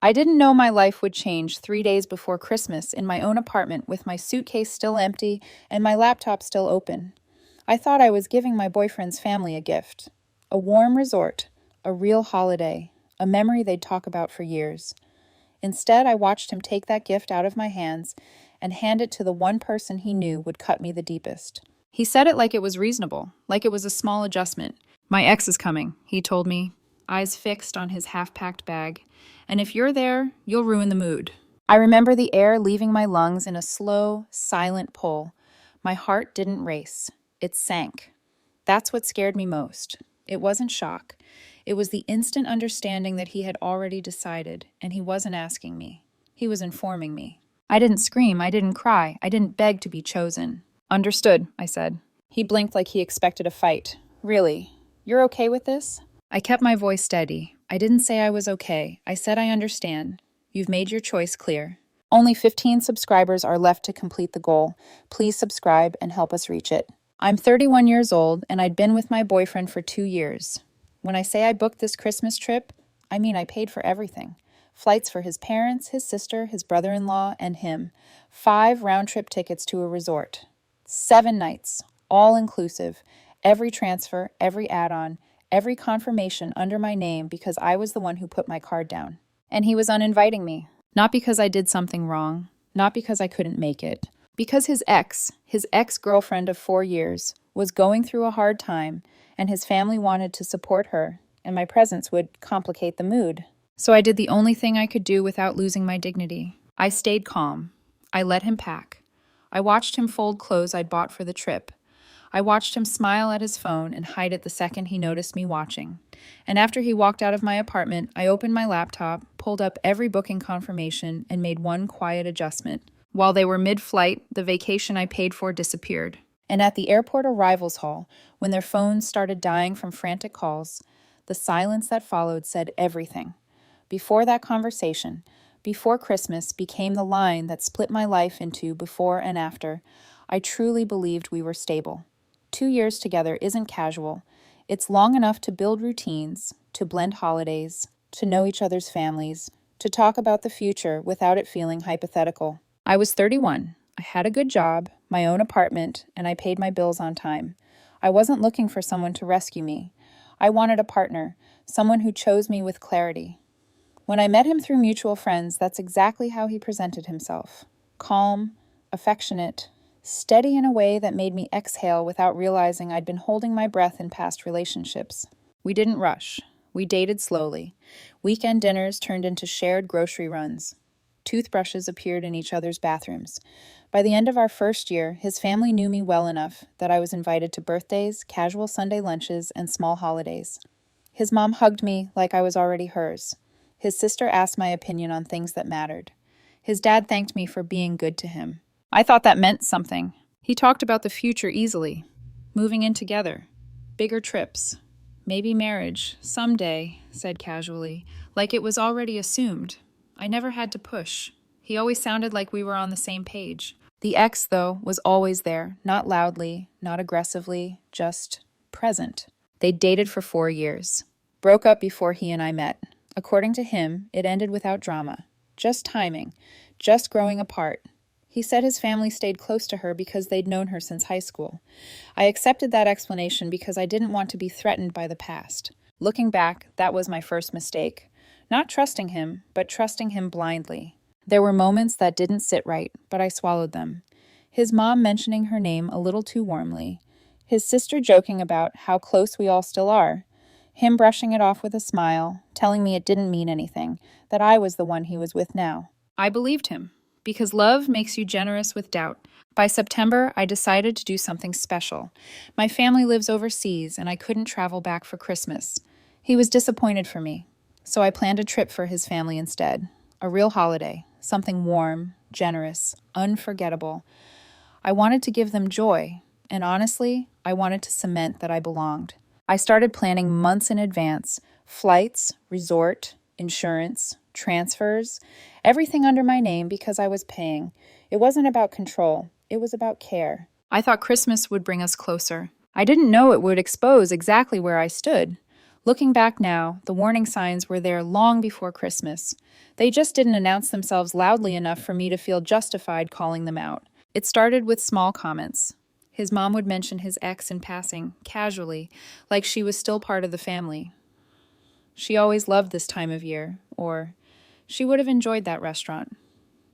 I didn't know my life would change 3 days before Christmas in my own apartment with my suitcase still empty and my laptop still open. I thought I was giving my boyfriend's family a gift. A warm resort, a real holiday, a memory they'd talk about for years. Instead, I watched him take that gift out of my hands and hand it to the one person he knew would cut me the deepest. He said it like it was reasonable, like it was a small adjustment. "My ex is coming," he told me, eyes fixed on his half-packed bag. "And if you're there, you'll ruin the mood." I remember the air leaving my lungs in a slow, silent pull. My heart didn't race. It sank. That's what scared me most. It wasn't shock. It was the instant understanding that he had already decided, and he wasn't asking me. He was informing me. I didn't scream, I didn't cry, I didn't beg to be chosen. "Understood," I said. He blinked like he expected a fight. "Really? You're okay with this?" I kept my voice steady. I didn't say I was okay. I said I understand. You've made your choice clear. Only 15 subscribers are left to complete the goal. Please subscribe and help us reach it. I'm 31 years old, and I'd been with my boyfriend for 2 years. When I say I booked this Christmas trip, I mean I paid for everything. Flights for his parents, his sister, his brother-in-law, and him. 5 round-trip tickets to a resort. 7 nights, all inclusive. Every transfer, every add-on, every confirmation under my name because I was the one who put my card down. And he was uninviting me. Not because I did something wrong, not because I couldn't make it. Because his ex-girlfriend of 4 years, was going through a hard time, and his family wanted to support her, and my presence would complicate the mood. So I did the only thing I could do without losing my dignity. I stayed calm. I let him pack. I watched him fold clothes I'd bought for the trip. I watched him smile at his phone and hide it the second he noticed me watching. And after he walked out of my apartment, I opened my laptop, pulled up every booking confirmation, and made one quiet adjustment. While they were mid-flight, the vacation I paid for disappeared. And at the airport arrivals hall, when their phones started dying from frantic calls, the silence that followed said everything. Before that conversation, before Christmas became the line that split my life into before and after, I truly believed we were stable. 2 years together isn't casual. It's long enough to build routines, to blend holidays, to know each other's families, to talk about the future without it feeling hypothetical. I was 31. I had a good job, my own apartment, and I paid my bills on time. I wasn't looking for someone to rescue me. I wanted a partner, someone who chose me with clarity. When I met him through mutual friends, that's exactly how he presented himself. Calm, affectionate, steady in a way that made me exhale without realizing I'd been holding my breath in past relationships. We didn't rush. We dated slowly. Weekend dinners turned into shared grocery runs. Toothbrushes appeared in each other's bathrooms. By the end of our first year, his family knew me well enough that I was invited to birthdays, casual Sunday lunches, and small holidays. His mom hugged me like I was already hers. His sister asked my opinion on things that mattered. His dad thanked me for being good to him. I thought that meant something. He talked about the future easily. Moving in together. Bigger trips. Maybe marriage, someday, said casually, like it was already assumed. I never had to push. He always sounded like we were on the same page. The ex, though, was always there, not loudly, not aggressively, just present. They dated for 4 years. Broke up before he and I met. According to him, it ended without drama. Just timing. Just growing apart. He said his family stayed close to her because they'd known her since high school. I accepted that explanation because I didn't want to be threatened by the past. Looking back, that was my first mistake. Not trusting him, but trusting him blindly. There were moments that didn't sit right, but I swallowed them. His mom mentioning her name a little too warmly. His sister joking about how close we all still are. Him brushing it off with a smile, telling me it didn't mean anything, that I was the one he was with now. I believed him. Because love makes you generous with doubt. By September, I decided to do something special. My family lives overseas, and I couldn't travel back for Christmas. He was disappointed for me, so I planned a trip for his family instead. A real holiday, something warm, generous, unforgettable. I wanted to give them joy, and honestly, I wanted to cement that I belonged. I started planning months in advance, flights, resort, insurance, transfers, everything under my name because I was paying. It wasn't about control. It was about care. I thought Christmas would bring us closer. I didn't know it would expose exactly where I stood. Looking back now, the warning signs were there long before Christmas. They just didn't announce themselves loudly enough for me to feel justified calling them out. It started with small comments. His mom would mention his ex in passing, casually, like she was still part of the family. She always loved this time of year, or she would have enjoyed that restaurant.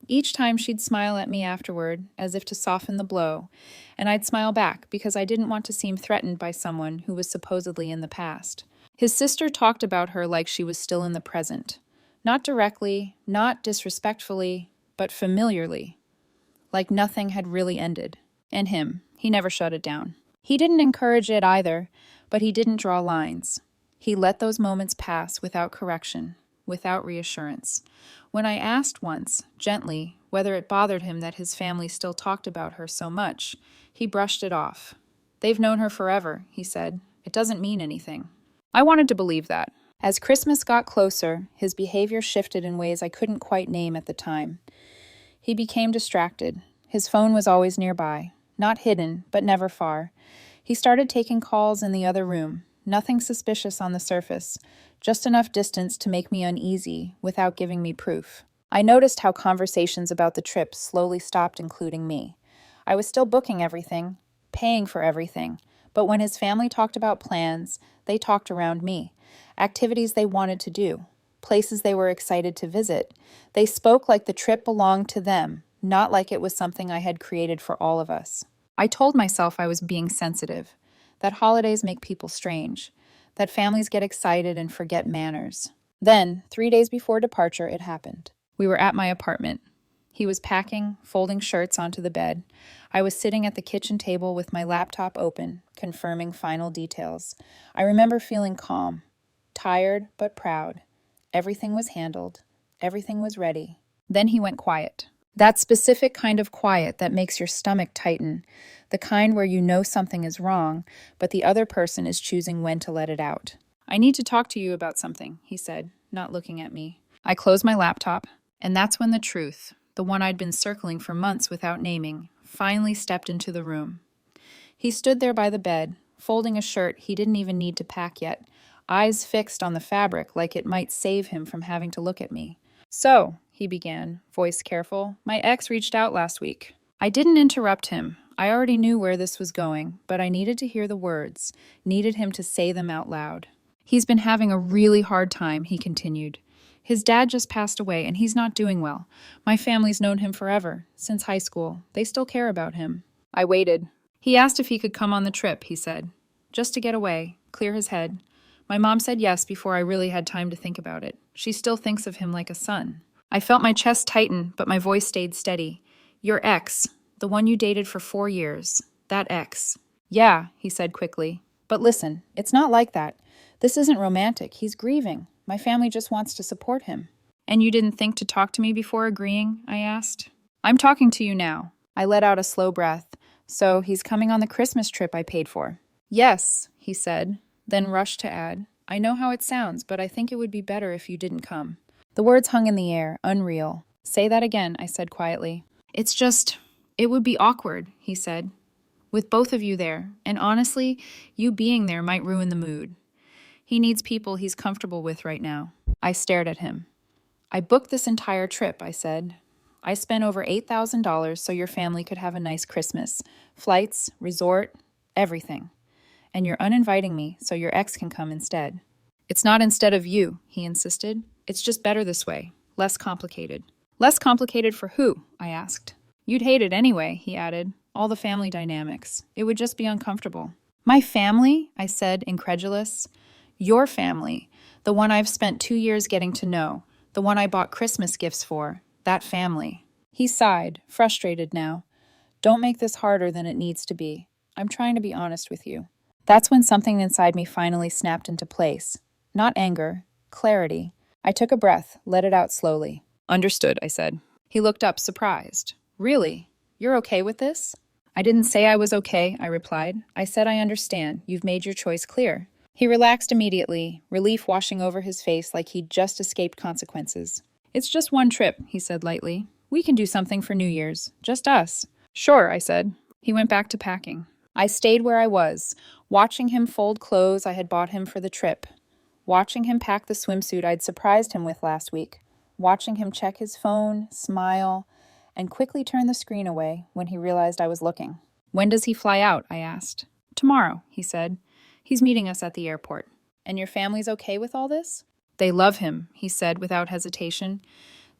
Each time she'd smile at me afterward, as if to soften the blow, and I'd smile back because I didn't want to seem threatened by someone who was supposedly in the past. His sister talked about her like she was still in the present. Not directly, not disrespectfully, but familiarly. Like nothing had really ended. And him, he never shut it down. He didn't encourage it either, but he didn't draw lines. He let those moments pass without correction, without reassurance. When I asked once, gently, whether it bothered him that his family still talked about her so much, he brushed it off. "They've known her forever," he said. "It doesn't mean anything." I wanted to believe that. As Christmas got closer, his behavior shifted in ways I couldn't quite name at the time. He became distracted. His phone was always nearby, not hidden, but never far. He started taking calls in the other room, nothing suspicious on the surface, just enough distance to make me uneasy without giving me proof. I noticed how conversations about the trip slowly stopped including me. I was still booking everything, paying for everything, but when his family talked about plans, they talked around me, activities they wanted to do, places they were excited to visit. They spoke like the trip belonged to them, not like it was something I had created for all of us. I told myself I was being sensitive, that holidays make people strange, that families get excited and forget manners. Then, 3 days before departure, it happened. We were at my apartment. He was packing, folding shirts onto the bed. I was sitting at the kitchen table with my laptop open, confirming final details. I remember feeling calm, tired but proud. Everything was handled. Everything was ready. Then he went quiet. That specific kind of quiet that makes your stomach tighten, the kind where you know something is wrong, but the other person is choosing when to let it out. "I need to talk to you about something," he said, not looking at me. I closed my laptop, and that's when the truth, the one I'd been circling for months without naming, finally stepped into the room. He stood there by the bed, folding a shirt he didn't even need to pack yet, eyes fixed on the fabric like it might save him from having to look at me. "So," he began, voice careful, "my ex reached out last week." I didn't interrupt him. I already knew where this was going, but I needed to hear the words, needed him to say them out loud. "He's been having a really hard time," he continued. "His dad just passed away, and he's not doing well. My family's known him forever, since high school. They still care about him." I waited. "He asked if he could come on the trip," he said. "Just to get away, clear his head." My mom said yes before I really had time to think about it. She still thinks of him like a son. I felt my chest tighten, but my voice stayed steady. "Your ex, the one you dated for 4 years, that ex." "Yeah," he said quickly. "But listen, it's not like that. This isn't romantic. He's grieving. My family just wants to support him." "And you didn't think to talk to me before agreeing?" I asked. "I'm talking to you now." I let out a slow breath. "So he's coming on the Christmas trip I paid for?" "Yes," he said, then rushed to add, "I know how it sounds, but I think it would be better if you didn't come." The words hung in the air, unreal. "Say that again," I said quietly. It would be awkward," he said, "with both of you there, and honestly, you being there might ruin the mood. He needs people he's comfortable with right now." I stared at him. "I booked this entire trip," I said. "I spent over $8,000 so your family could have a nice Christmas. Flights, resort, everything. And you're uninviting me so your ex can come instead." "It's not instead of you," he insisted. "It's just better this way. Less complicated." "Less complicated for who?" I asked. "You'd hate it anyway," he added. "All the family dynamics. It would just be uncomfortable." "My family?" I said, incredulous. "Your family. The one I've spent 2 years getting to know. The one I bought Christmas gifts for. That family." He sighed, frustrated now. "Don't make this harder than it needs to be. I'm trying to be honest with you." That's when something inside me finally snapped into place. Not anger, clarity. I took a breath, let it out slowly. "Understood," I said. He looked up, surprised. "Really? You're okay with this?" "I didn't say I was okay," I replied. "I said I understand. You've made your choice clear." He relaxed immediately, relief washing over his face like he'd just escaped consequences. "It's just one trip," he said lightly. "We can do something for New Year's. Just us." "Sure," I said. He went back to packing. I stayed where I was, watching him fold clothes I had bought him for the trip. Watching him pack the swimsuit I'd surprised him with last week. Watching him check his phone, smile, and quickly turn the screen away when he realized I was looking. "When does he fly out?" I asked. "Tomorrow," he said. "He's meeting us at the airport." "And your family's okay with all this?" "They love him," he said without hesitation.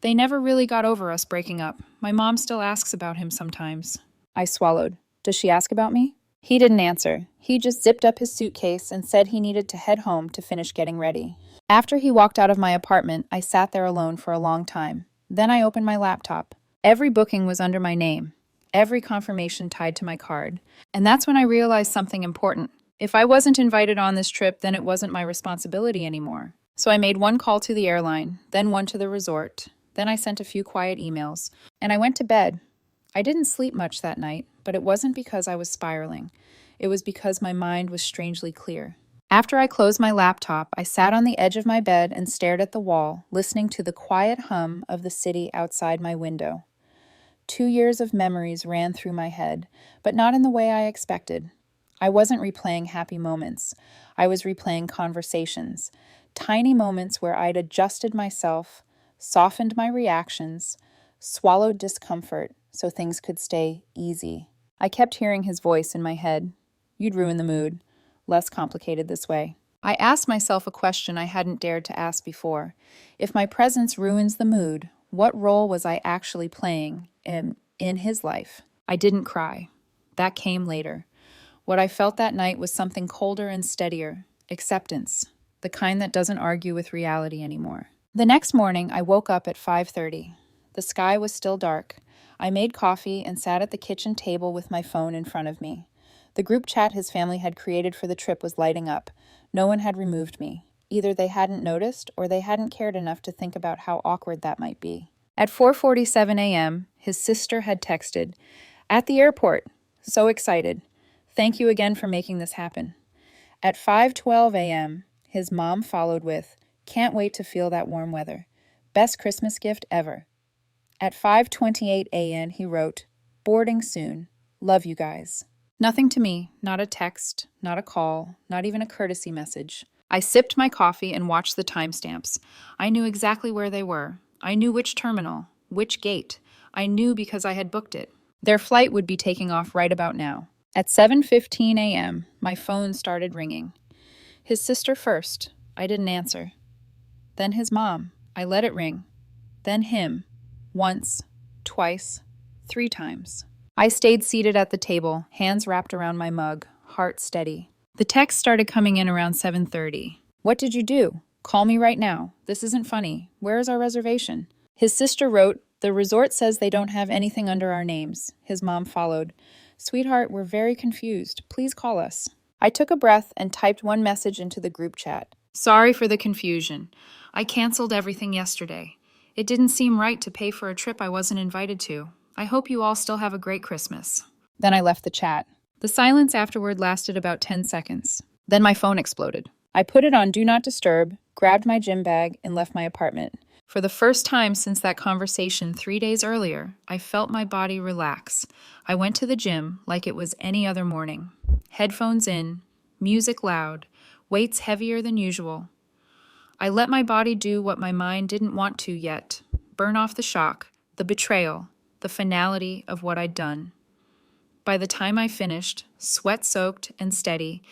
"They never really got over us breaking up. My mom still asks about him sometimes." I swallowed. "Does she ask about me?" He didn't answer. He just zipped up his suitcase and said he needed to head home to finish getting ready. After he walked out of my apartment, I sat there alone for a long time. Then I opened my laptop. Every booking was under my name, every confirmation tied to my card. And that's when I realized something important. If I wasn't invited on this trip, then it wasn't my responsibility anymore. So I made one call to the airline, then one to the resort. Then I sent a few quiet emails, and I went to bed. I didn't sleep much that night, but it wasn't because I was spiraling. It was because my mind was strangely clear. After I closed my laptop, I sat on the edge of my bed and stared at the wall, listening to the quiet hum of the city outside my window. 2 years of memories ran through my head, but not in the way I expected. I wasn't replaying happy moments. I was replaying conversations, tiny moments where I'd adjusted myself, softened my reactions, swallowed discomfort so things could stay easy. I kept hearing his voice in my head. "You'd ruin the mood. Less complicated this way." I asked myself a question I hadn't dared to ask before. If my presence ruins the mood, what role was I actually playing in his life? I didn't cry. That came later. What I felt that night was something colder and steadier. Acceptance. The kind that doesn't argue with reality anymore. The next morning, I woke up at 5:30. The sky was still dark. I made coffee and sat at the kitchen table with my phone in front of me. The group chat his family had created for the trip was lighting up. No one had removed me. Either they hadn't noticed or they hadn't cared enough to think about how awkward that might be. At 4:47 a.m., his sister had texted, "At the airport. So excited. Thank you again for making this happen." At 5:12 a.m., his mom followed with, "Can't wait to feel that warm weather. Best Christmas gift ever." At 5:28 a.m., he wrote, "Boarding soon. Love you guys." Nothing to me, not a text, not a call, not even a courtesy message. I sipped my coffee and watched the timestamps. I knew exactly where they were. I knew which terminal, which gate. I knew because I had booked it. Their flight would be taking off right about now. At 7:15 a.m., my phone started ringing. His sister first. I didn't answer. Then his mom. I let it ring. Then him. Once, twice, 3 times. I stayed seated at the table, hands wrapped around my mug, heart steady. The text started coming in around 7:30. "What did you do? Call me right now. This isn't funny. Where is our reservation?" His sister wrote, "The resort says they don't have anything under our names." His mom followed, "Sweetheart, we're very confused. Please call us." I took a breath and typed one message into the group chat. "Sorry for the confusion. I canceled everything yesterday. It didn't seem right to pay for a trip I wasn't invited to. I hope you all still have a great Christmas." Then I left the chat. The silence afterward lasted about 10 seconds. Then my phone exploded. I put it on Do Not Disturb, grabbed my gym bag, and left my apartment. For the first time since that conversation 3 days earlier, I felt my body relax. I went to the gym like it was any other morning. Headphones in, music loud, weights heavier than usual. I let my body do what my mind didn't want to yet, burn off the shock, the betrayal, the finality of what I'd done. By the time I finished, sweat-soaked and steady,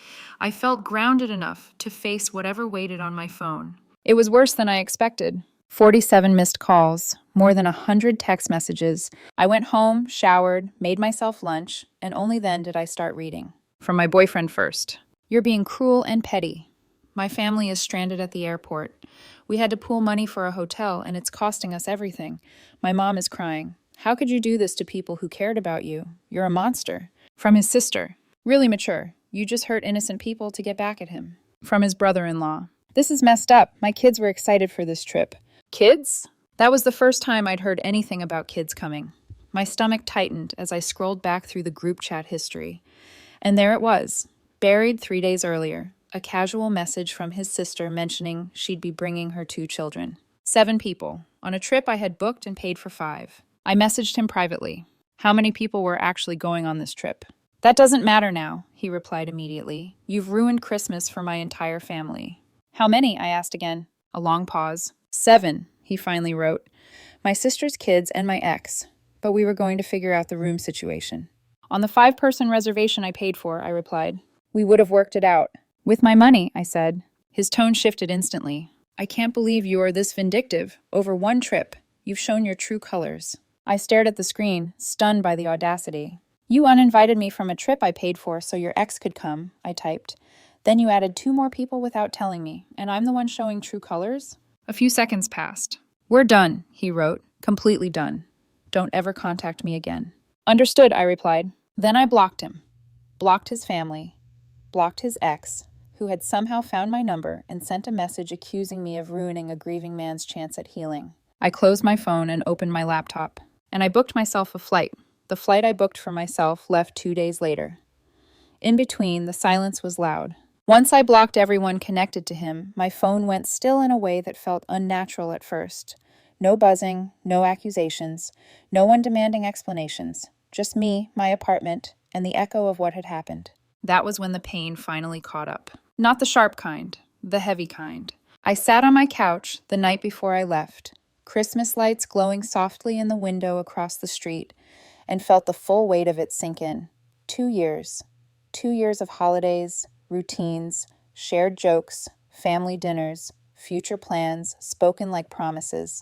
I felt grounded enough to face whatever waited on my phone. It was worse than I expected. 47 missed calls, more than 100 text messages. I went home, showered, made myself lunch, and only then did I start reading. From my boyfriend first. "You're being cruel and petty. My family is stranded at the airport. We had to pool money for a hotel, and it's costing us everything. My mom is crying. How could you do this to people who cared about you? You're a monster." From his sister. "Really mature. You just hurt innocent people to get back at him." From his brother-in-law. "This is messed up. My kids were excited for this trip." Kids? That was the first time I'd heard anything about kids coming. My stomach tightened as I scrolled back through the group chat history. And there it was, buried 3 days earlier. A casual message from his sister mentioning she'd be bringing her 2 children. 7 people, on a trip I had booked and paid for 5. I messaged him privately. How many people were actually going on this trip? "That doesn't matter now," he replied immediately. "You've ruined Christmas for my entire family." How many? I asked again. A long pause. 7, he finally wrote. My sister's kids and my ex, but we were going to figure out the room situation. On the 5-person reservation I paid for, I replied. We would have worked it out. With my money, I said. His tone shifted instantly. I can't believe you are this vindictive. Over one trip, you've shown your true colors. I stared at the screen, stunned by the audacity. You uninvited me from a trip I paid for so your ex could come, I typed. Then you added 2 more people without telling me, and I'm the one showing true colors? A few seconds passed. We're done, he wrote. Completely done. Don't ever contact me again. Understood, I replied. Then I blocked him. Blocked his family. Blocked his ex, who had somehow found my number and sent a message accusing me of ruining a grieving man's chance at healing. I closed my phone and opened my laptop, and I booked myself a flight. The flight I booked for myself left 2 days later. In between, the silence was loud. Once I blocked everyone connected to him, my phone went still in a way that felt unnatural at first. No buzzing, no accusations, no one demanding explanations. Just me, my apartment, and the echo of what had happened. That was when the pain finally caught up. Not the sharp kind, the heavy kind. I sat on my couch the night before I left, Christmas lights glowing softly in the window across the street, and felt the full weight of it sink in. 2 years. 2 years of holidays, routines, shared jokes, family dinners, future plans, spoken like promises.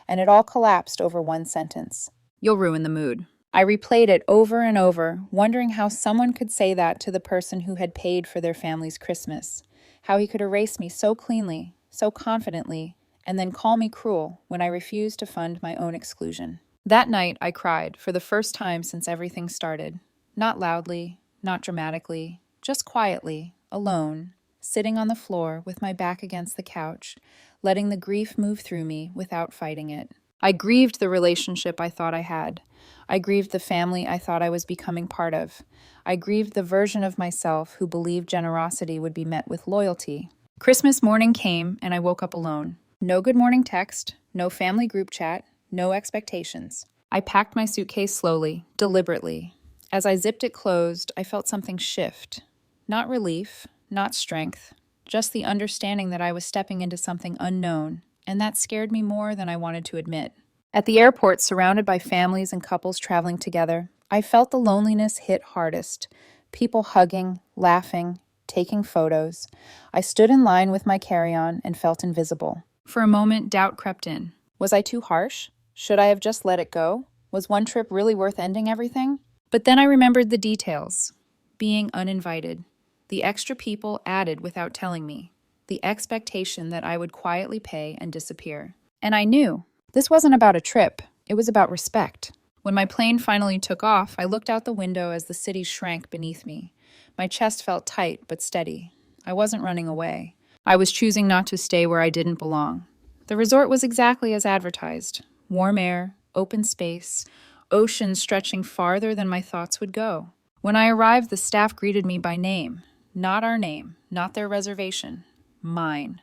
And it all collapsed over one sentence. You'll ruin the mood. I replayed it over and over, wondering how someone could say that to the person who had paid for their family's Christmas. How he could erase me so cleanly, so confidently, and then call me cruel when I refused to fund my own exclusion. That night, I cried for the first time since everything started. Not loudly, not dramatically, just quietly, alone, sitting on the floor with my back against the couch, letting the grief move through me without fighting it. I grieved the relationship I thought I had. I grieved the family I thought I was becoming part of. I grieved the version of myself who believed generosity would be met with loyalty. Christmas morning came, and I woke up alone. No good morning text, no family group chat, no expectations. I packed my suitcase slowly, deliberately. As I zipped it closed, I felt something shift. Not relief, not strength, just the understanding that I was stepping into something unknown, and that scared me more than I wanted to admit. At the airport, surrounded by families and couples traveling together, I felt the loneliness hit hardest. People hugging, laughing, taking photos. I stood in line with my carry-on and felt invisible. For a moment, doubt crept in. Was I too harsh? Should I have just let it go? Was one trip really worth ending everything? But then I remembered the details. Being uninvited. The extra people added without telling me. The expectation that I would quietly pay and disappear. And I knew. This wasn't about a trip. It was about respect. When my plane finally took off, I looked out the window as the city shrank beneath me. My chest felt tight but steady. I wasn't running away. I was choosing not to stay where I didn't belong. The resort was exactly as advertised. Warm air, open space, ocean stretching farther than my thoughts would go. When I arrived, the staff greeted me by name. Not our name, not their reservation. Mine.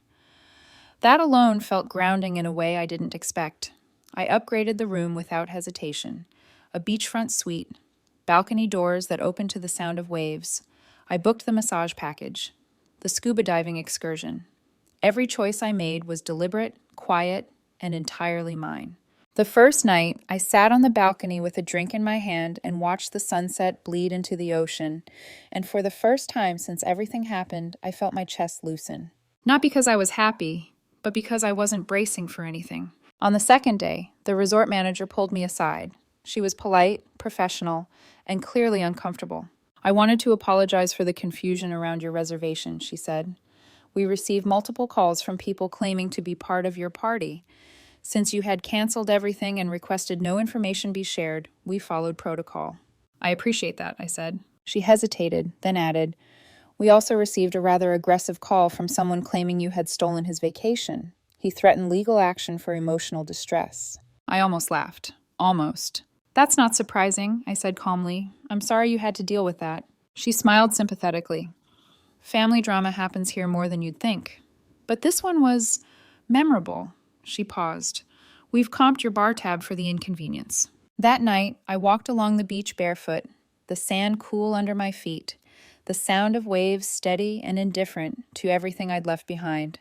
That alone felt grounding in a way I didn't expect. I upgraded the room without hesitation. A beachfront suite, balcony doors that opened to the sound of waves. I booked the massage package, the scuba diving excursion. Every choice I made was deliberate, quiet, and entirely mine. The first night, I sat on the balcony with a drink in my hand and watched the sunset bleed into the ocean, and for the first time since everything happened, I felt my chest loosen. Not because I was happy, but because I wasn't bracing for anything. On the second day, the resort manager pulled me aside. She was polite, professional, and clearly uncomfortable. I wanted to apologize for the confusion around your reservation, she said. We received multiple calls from people claiming to be part of your party. Since you had canceled everything and requested no information be shared, we followed protocol. I appreciate that, I said. She hesitated, then added, We also received a rather aggressive call from someone claiming you had stolen his vacation. He threatened legal action for emotional distress. I almost laughed. Almost. That's not surprising, I said calmly. I'm sorry you had to deal with that. She smiled sympathetically. Family drama happens here more than you'd think. But this one was memorable. She paused. We've comped your bar tab for the inconvenience. That night, I walked along the beach barefoot, the sand cool under my feet, the sound of waves steady and indifferent to everything I'd left behind.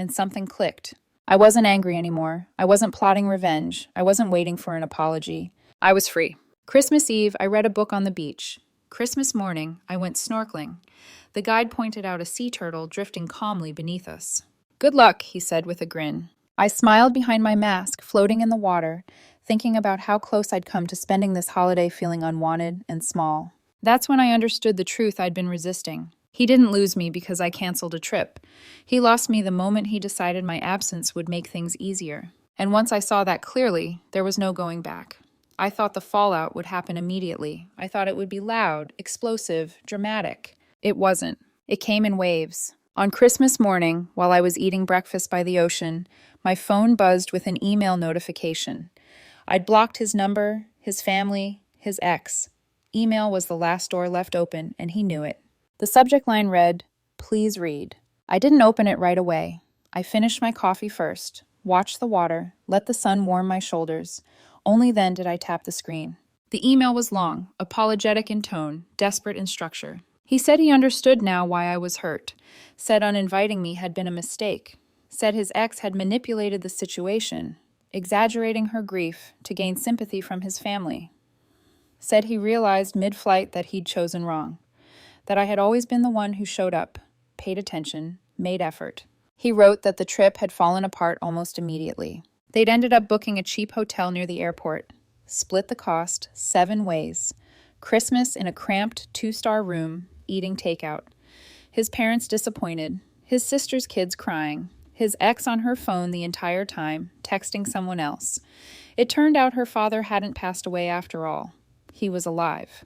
and something clicked. I wasn't angry anymore. I wasn't plotting revenge. I wasn't waiting for an apology. I was free. Christmas Eve, I read a book on the beach. Christmas morning, I went snorkeling. The guide pointed out a sea turtle drifting calmly beneath us. "Good luck," he said with a grin. I smiled behind my mask, floating in the water, thinking about how close I'd come to spending this holiday feeling unwanted and small. That's when I understood the truth I'd been resisting. He didn't lose me because I canceled a trip. He lost me the moment he decided my absence would make things easier. And once I saw that clearly, there was no going back. I thought the fallout would happen immediately. I thought it would be loud, explosive, dramatic. It wasn't. It came in waves. On Christmas morning, while I was eating breakfast by the ocean, my phone buzzed with an email notification. I'd blocked his number, his family, his ex. Email was the last door left open, and he knew it. The subject line read, "Please read." I didn't open it right away. I finished my coffee first, watched the water, let the sun warm my shoulders. Only then did I tap the screen. The email was long, apologetic in tone, desperate in structure. He said he understood now why I was hurt, said uninviting me had been a mistake, said his ex had manipulated the situation, exaggerating her grief to gain sympathy from his family, said he realized mid-flight that he'd chosen wrong, that I had always been the one who showed up, paid attention, made effort. He wrote that the trip had fallen apart almost immediately. They'd ended up booking a cheap hotel near the airport, split the cost 7 ways, Christmas in a cramped 2-star room, eating takeout. His parents disappointed, his sister's kids crying, his ex on her phone the entire time, texting someone else. It turned out her father hadn't passed away after all. He was alive.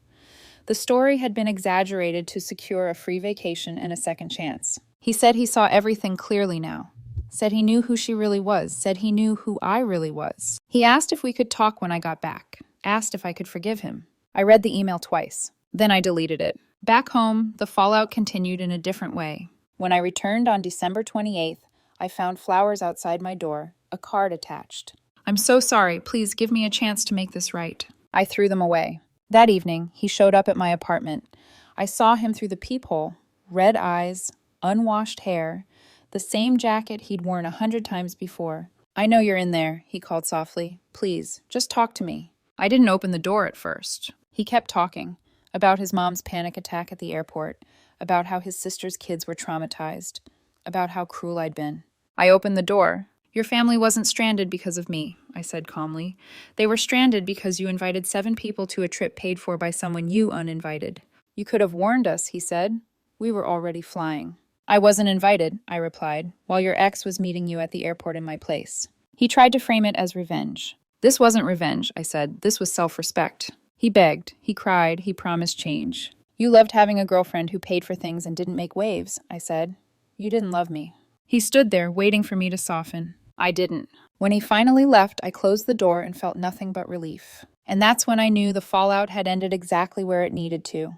The story had been exaggerated to secure a free vacation and a second chance. He said he saw everything clearly now. Said he knew who she really was. Said he knew who I really was. He asked if we could talk when I got back. Asked if I could forgive him. I read the email twice. Then I deleted it. Back home, the fallout continued in a different way. When I returned on December 28th, I found flowers outside my door, a card attached. "I'm so sorry. Please give me a chance to make this right." I threw them away. That evening, he showed up at my apartment. I saw him through the peephole, red eyes, unwashed hair, the same jacket he'd worn 100 times before. "I know you're in there," he called softly. "Please, just talk to me." I didn't open the door at first. He kept talking about his mom's panic attack at the airport, about how his sister's kids were traumatized, about how cruel I'd been. I opened the door. "Your family wasn't stranded because of me," I said calmly. "They were stranded because you invited 7 people to a trip paid for by someone you uninvited." "You could have warned us," he said. "We were already flying." "I wasn't invited," I replied, "while your ex was meeting you at the airport in my place." He tried to frame it as revenge. "This wasn't revenge," I said. "This was self-respect." He begged, he cried, he promised change. "You loved having a girlfriend who paid for things and didn't make waves," I said. "You didn't love me." He stood there, waiting for me to soften. I didn't. When he finally left, I closed the door and felt nothing but relief. And that's when I knew the fallout had ended exactly where it needed to.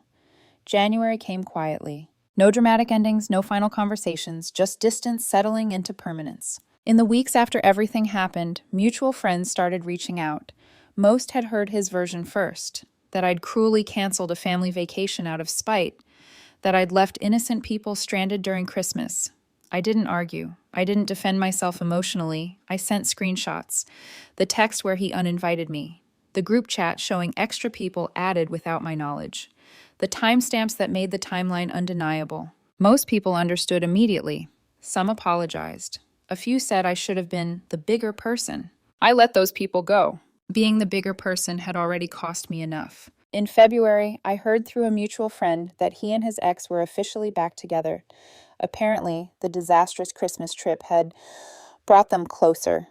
January came quietly. No dramatic endings, no final conversations, just distance settling into permanence. In the weeks after everything happened, mutual friends started reaching out. Most had heard his version first, that I'd cruelly canceled a family vacation out of spite, that I'd left innocent people stranded during Christmas. I didn't argue. I didn't defend myself emotionally. I sent screenshots. The text where he uninvited me. The group chat showing extra people added without my knowledge. The timestamps that made the timeline undeniable. Most people understood immediately. Some apologized. A few said I should have been the bigger person. I let those people go. Being the bigger person had already cost me enough. In February, I heard through a mutual friend that he and his ex were officially back together. Apparently, the disastrous Christmas trip had brought them closer.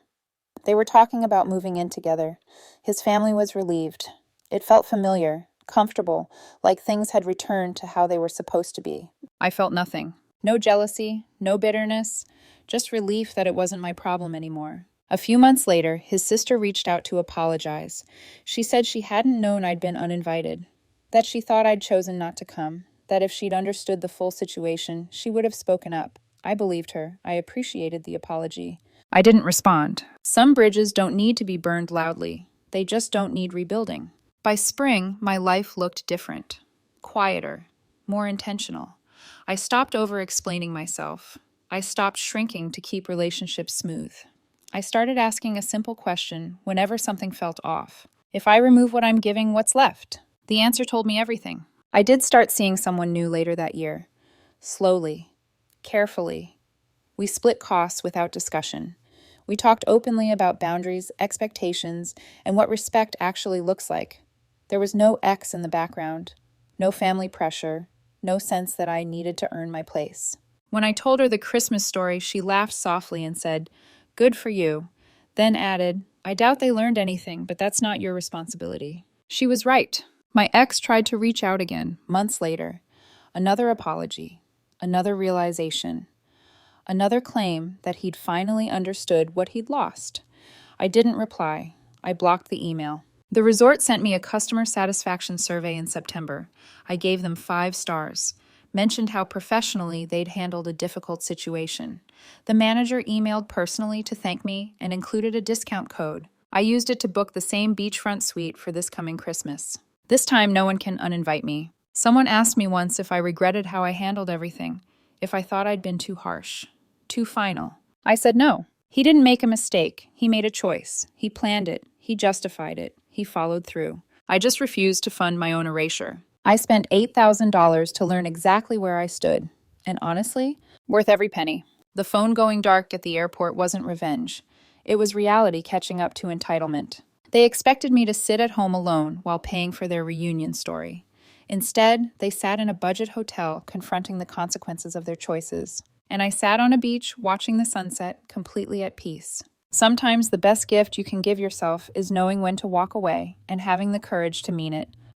They were talking about moving in together. His family was relieved. It felt familiar, comfortable, like things had returned to how they were supposed to be. I felt nothing. No jealousy, no bitterness, just relief that it wasn't my problem anymore. A few months later, his sister reached out to apologize. She said she hadn't known I'd been uninvited, that she thought I'd chosen not to come, that if she'd understood the full situation, she would have spoken up. I believed her. I appreciated the apology. I didn't respond. Some bridges don't need to be burned loudly. They just don't need rebuilding. By spring, my life looked different. Quieter. More intentional. I stopped over-explaining myself. I stopped shrinking to keep relationships smooth. I started asking a simple question whenever something felt off. If I remove what I'm giving, what's left? The answer told me everything. I did start seeing someone new later that year. Slowly, carefully. We split costs without discussion. We talked openly about boundaries, expectations, and what respect actually looks like. There was no X in the background, no family pressure, no sense that I needed to earn my place. When I told her the Christmas story, she laughed softly and said, "Good for you," then added, "I doubt they learned anything, but that's not your responsibility." She was right. My ex tried to reach out again, months later. Another apology, another realization, another claim that he'd finally understood what he'd lost. I didn't reply. I blocked the email. The resort sent me a customer satisfaction survey in September. I gave them 5 stars, mentioned how professionally they'd handled a difficult situation. The manager emailed personally to thank me and included a discount code. I used it to book the same beachfront suite for this coming Christmas. This time, no one can uninvite me. Someone asked me once if I regretted how I handled everything, if I thought I'd been too harsh, too final. I said no. He didn't make a mistake. He made a choice. He planned it. He justified it. He followed through. I just refused to fund my own erasure. I spent $8,000 to learn exactly where I stood. And honestly, worth every penny. The phone going dark at the airport wasn't revenge. It was reality catching up to entitlement. They expected me to sit at home alone while paying for their reunion story. Instead, they sat in a budget hotel confronting the consequences of their choices. And I sat on a beach watching the sunset, completely at peace. Sometimes the best gift you can give yourself is knowing when to walk away and having the courage to mean it.